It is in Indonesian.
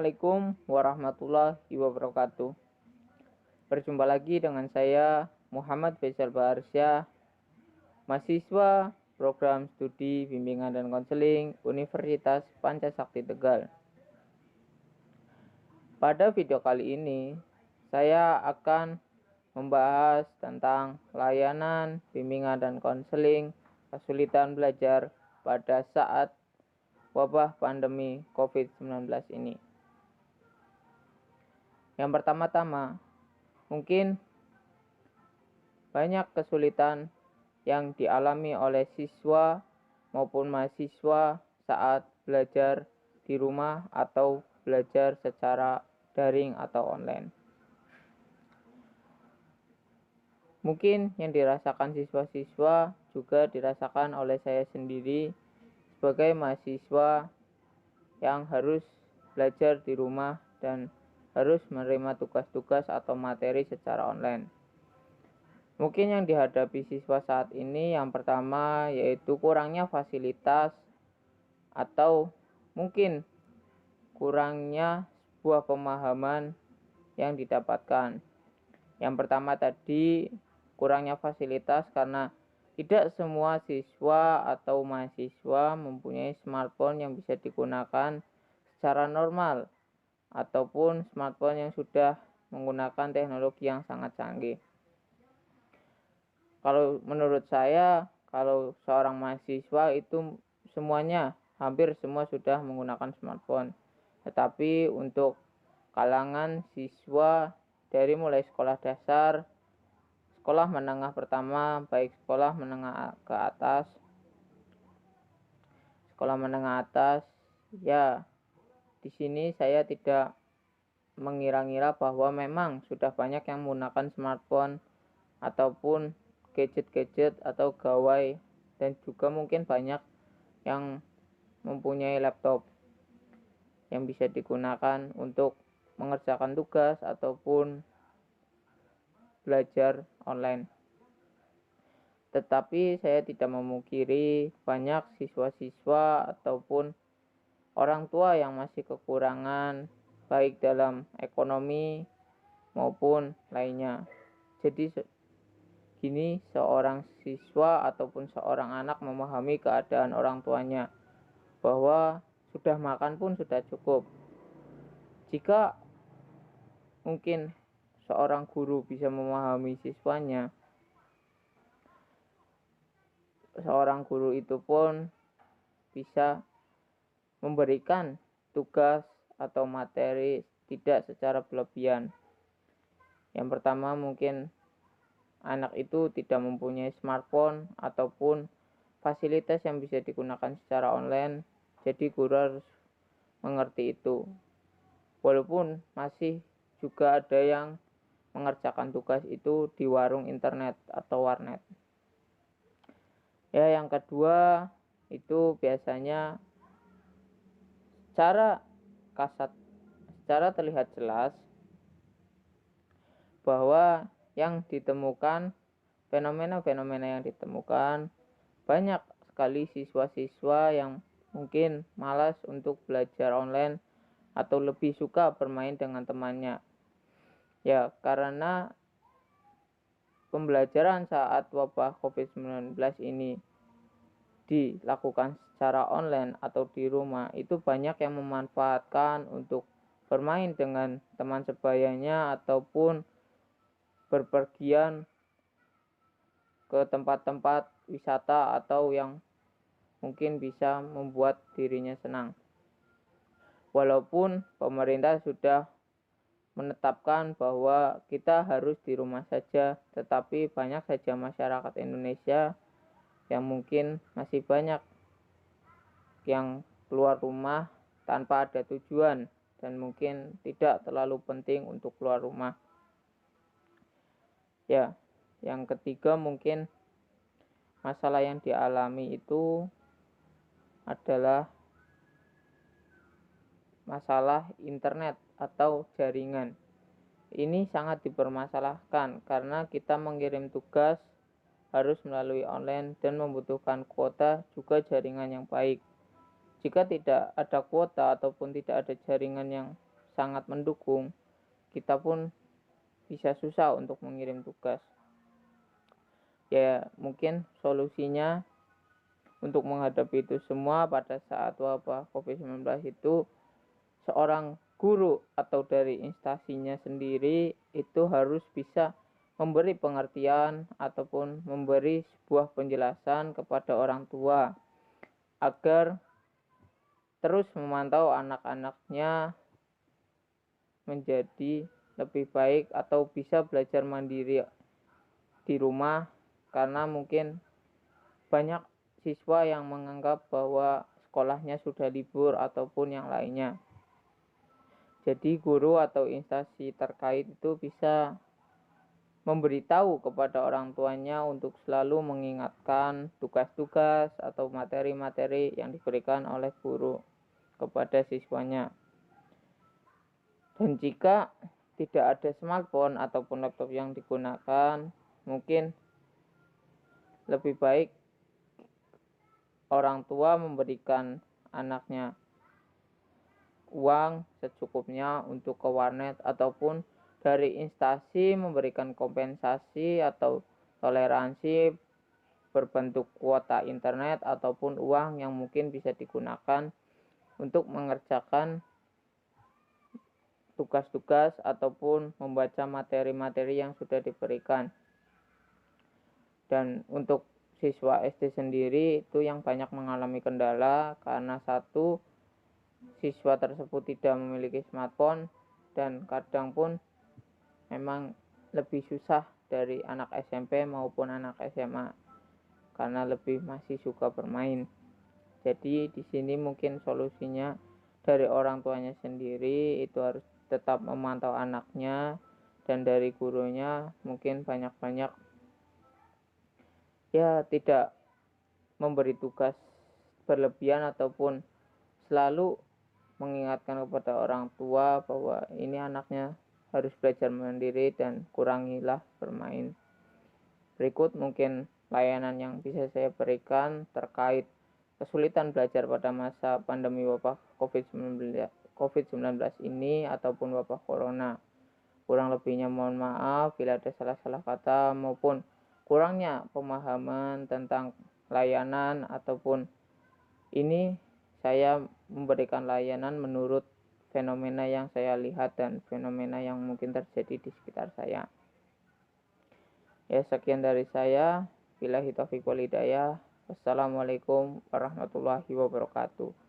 Assalamualaikum warahmatullahi wabarakatuh. Berjumpa lagi dengan saya Muhammad Faisal Baharsyah, mahasiswa program studi bimbingan dan konseling Universitas Pancasakti Tegal. Pada video kali ini, saya akan membahas tentang layanan bimbingan dan konseling kesulitan belajar pada saat wabah pandemi COVID-19 ini. Yang pertama-tama, mungkin banyak kesulitan yang dialami oleh siswa maupun mahasiswa saat belajar di rumah atau belajar secara daring atau online. Mungkin yang dirasakan siswa-siswa juga dirasakan oleh saya sendiri sebagai mahasiswa yang harus belajar di rumah dan harus menerima tugas-tugas atau materi secara online. Mungkin yang dihadapi siswa saat ini yang pertama yaitu kurangnya fasilitas atau mungkin kurangnya sebuah pemahaman yang didapatkan. Yang pertama tadi kurangnya fasilitas karena tidak semua siswa atau mahasiswa mempunyai smartphone yang bisa digunakan secara normal ataupun smartphone yang sudah menggunakan teknologi yang sangat canggih. Kalau menurut saya, kalau seorang mahasiswa itu semuanya, hampir semua sudah menggunakan smartphone. Tetapi untuk kalangan siswa dari mulai sekolah dasar, sekolah menengah pertama, baik sekolah menengah ke atas, sekolah menengah atas, ya di sini saya tidak mengira-ngira bahwa memang sudah banyak yang menggunakan smartphone ataupun gadget-gadget atau gawai, dan juga mungkin banyak yang mempunyai laptop yang bisa digunakan untuk mengerjakan tugas ataupun belajar online. Tetapi saya tidak memungkiri banyak siswa-siswa ataupun orang tua yang masih kekurangan baik dalam ekonomi maupun lainnya. Jadi gini, seorang siswa ataupun seorang anak memahami keadaan orang tuanya bahwa sudah makan pun sudah cukup. Jika mungkin seorang guru bisa memahami siswanya, seorang guru itu pun bisa memberikan tugas atau materi tidak secara berlebihan. Yang pertama mungkin anak itu tidak mempunyai smartphone ataupun fasilitas yang bisa digunakan secara online, jadi guru harus mengerti itu. Walaupun masih juga ada yang mengerjakan tugas itu di warung internet atau warnet. Ya, yang kedua itu biasanya secara kasat, secara terlihat jelas bahwa yang ditemukan, fenomena-fenomena yang ditemukan, banyak sekali siswa-siswa yang mungkin malas untuk belajar online atau lebih suka bermain dengan temannya. Ya, karena pembelajaran saat wabah COVID-19 ini dilakukan secara online atau di rumah, itu banyak yang memanfaatkan untuk bermain dengan teman sebayanya ataupun berpergian ke tempat-tempat wisata atau yang mungkin bisa membuat dirinya senang. Walaupun pemerintah sudah menetapkan bahwa kita harus di rumah saja, tetapi banyak saja masyarakat Indonesia yang mungkin masih banyak yang keluar rumah tanpa ada tujuan dan mungkin tidak terlalu penting untuk keluar rumah. Ya, yang ketiga mungkin masalah yang dialami itu adalah masalah internet atau jaringan. Ini sangat dipermasalahkan karena kita mengirim tugas harus melalui online dan membutuhkan kuota juga jaringan yang baik. Jika tidak ada kuota ataupun tidak ada jaringan yang sangat mendukung, kita pun bisa susah untuk mengirim tugas. Ya, mungkin solusinya untuk menghadapi itu semua pada saat wabah COVID-19 itu, seorang guru atau dari instansinya sendiri itu harus bisa memberi pengertian ataupun memberi sebuah penjelasan kepada orang tua agar terus memantau anak-anaknya menjadi lebih baik atau bisa belajar mandiri di rumah, karena mungkin banyak siswa yang menganggap bahwa sekolahnya sudah libur ataupun yang lainnya. Jadi guru atau instansi terkait itu bisa memberitahu kepada orang tuanya untuk selalu mengingatkan tugas-tugas atau materi-materi yang diberikan oleh guru kepada siswanya. Dan jika tidak ada smartphone ataupun laptop yang digunakan, mungkin lebih baik orang tua memberikan anaknya uang secukupnya untuk ke warnet, ataupun dari instansi memberikan kompensasi atau toleransi berbentuk kuota internet ataupun uang yang mungkin bisa digunakan untuk mengerjakan tugas-tugas ataupun membaca materi-materi yang sudah diberikan. Dan untuk siswa SD sendiri itu yang banyak mengalami kendala karena satu, siswa tersebut tidak memiliki smartphone, dan kadang pun memang lebih susah dari anak SMP maupun anak SMA karena lebih masih suka bermain. Jadi di sini mungkin solusinya dari orang tuanya sendiri itu harus tetap memantau anaknya, dan dari gurunya mungkin banyak-banyak ya tidak memberi tugas berlebihan ataupun selalu mengingatkan kepada orang tua bahwa ini anaknya harus belajar mandiri dan kurangilah bermain. Berikut mungkin layanan yang bisa saya berikan terkait kesulitan belajar pada masa pandemi wabah COVID-19 ini ataupun wabah corona. Kurang lebihnya mohon maaf bila ada salah-salah kata maupun kurangnya pemahaman tentang layanan, ataupun ini saya memberikan layanan menurut fenomena yang saya lihat dan fenomena yang mungkin terjadi di sekitar saya. Ya, sekian dari saya. Billahi taufiq wal hidayah. Wassalamualaikum warahmatullahi wabarakatuh.